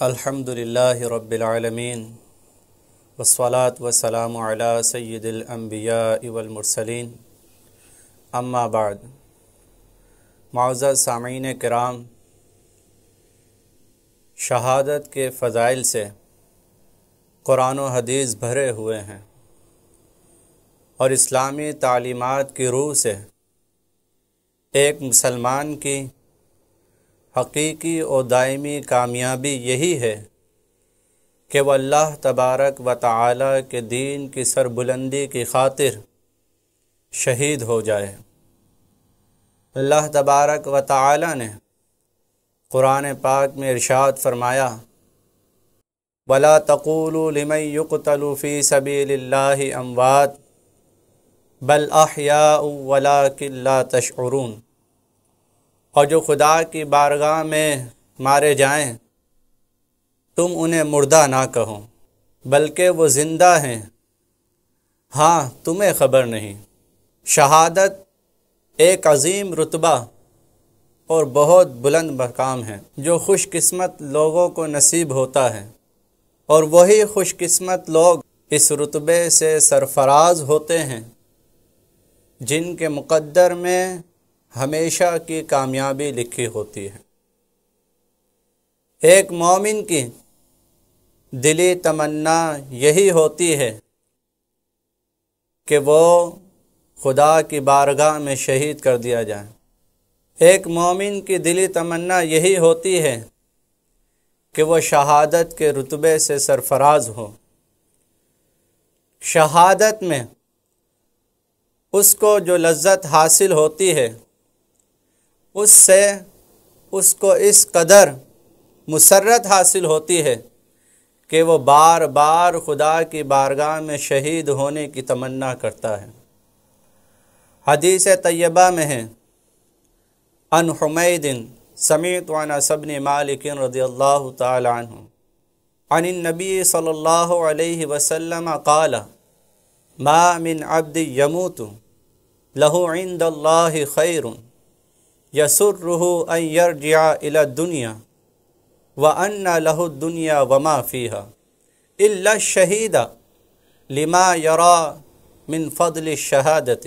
الحمدللہ رب العالمین والصلاة والسلام علی سید الانبیاء والمرسلین اما بعد۔ معزز سامعین کرام، شہادت کے فضائل سے قرآن و حدیث بھرے ہوئے ہیں اور اسلامی تعلیمات کی روح سے ایک مسلمان کی حقیقی اور دائمی کامیابی یہی ہے کہ وہ اللہ تبارک و تعالی کے دین کی سربلندی کی خاطر شہید ہو جائے۔ اللہ تبارک و تعالی نے قرآن پاک میں ارشاد فرمایا، وَلَا تَقُولُوا لِمَن يُقْتَلُ فِي سَبِيلِ اللَّهِ أَمْوَاتٌ بَلْ أَحْيَاءٌ وَلَٰكِن لَّا تَشْعُرُونَ۔ اور جو خدا کی بارگاہ میں مارے جائیں تم انہیں مردہ نہ کہو، بلکہ وہ زندہ ہیں، ہاں تمہیں خبر نہیں۔ شہادت ایک عظیم رتبہ اور بہت بلند مقام ہے جو خوش قسمت لوگوں کو نصیب ہوتا ہے، اور وہی خوش قسمت لوگ اس رتبے سے سرفراز ہوتے ہیں جن کے مقدر میں ہمیشہ کی کامیابی لکھی ہوتی ہے۔ ایک مومن کی دلی تمنا یہی ہوتی ہے کہ وہ خدا کی بارگاہ میں شہید کر دیا جائے۔ ایک مومن کی دلی تمنا یہی ہوتی ہے کہ وہ شہادت کے رتبے سے سرفراز ہو۔ شہادت میں اس کو جو لذت حاصل ہوتی ہے اس سے اس کو اس قدر مسرت حاصل ہوتی ہے کہ وہ بار بار خدا کی بارگاہ میں شہید ہونے کی تمنا کرتا ہے۔ حدیث طیبہ میں ہے، عن حمید سمعت عن انس بن مالک رضی اللہ تعالی عنہ عن النبی صلی اللہ علیہ وسلم قال ما من عبد يموت له عند الله خیر یسرہ ان یرجع الی الدنیا وان له الدنیا وما فیها الا الشہید لما یرا من فضل الشہادۃ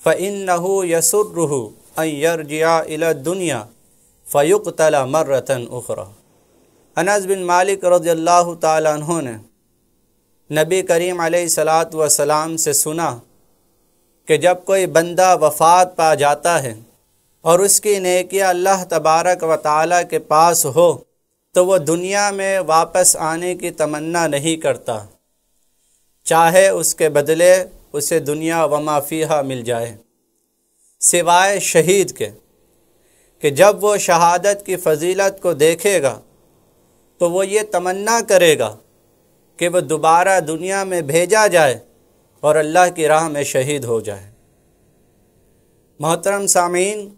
فانہ یسرہ ان یرجع الی الدنیا فیقتل مرۃ اخری۔ انس بن مالک رضی اللہ تعالیٰ عنہ نے نبی کریم علیہ الصلاۃ والسلام سے سنا کہ جب کوئی بندہ وفات پا جاتا ہے اور اس کی نیکیاں اللہ تبارک و تعالیٰ کے پاس ہو تو وہ دنیا میں واپس آنے کی تمنا نہیں کرتا، چاہے اس کے بدلے اسے دنیا وما فیہا مل جائے، سوائے شہید کے کہ جب وہ شہادت کی فضیلت کو دیکھے گا تو وہ یہ تمنا کرے گا کہ وہ دوبارہ دنیا میں بھیجا جائے اور اللہ کی راہ میں شہید ہو جائے۔ محترم سامعین،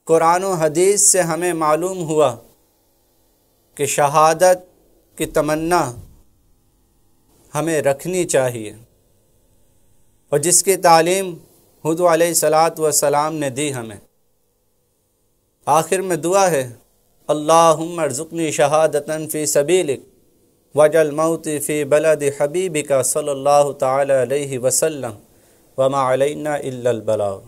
قرآن و حدیث سے ہمیں معلوم ہوا کہ شہادت کی تمنا ہمیں رکھنی چاہیے، اور جس کی تعلیم حضور علیہ الصلاۃ والسلام نے دی ہمیں۔ آخر میں دعا ہے، اللہم ارزقنی شہادتا فی سبیلک واجعل موتی فی بلد حبیبک صلی اللہ تعالی علیہ وسلم وما علینا الا البلاغ۔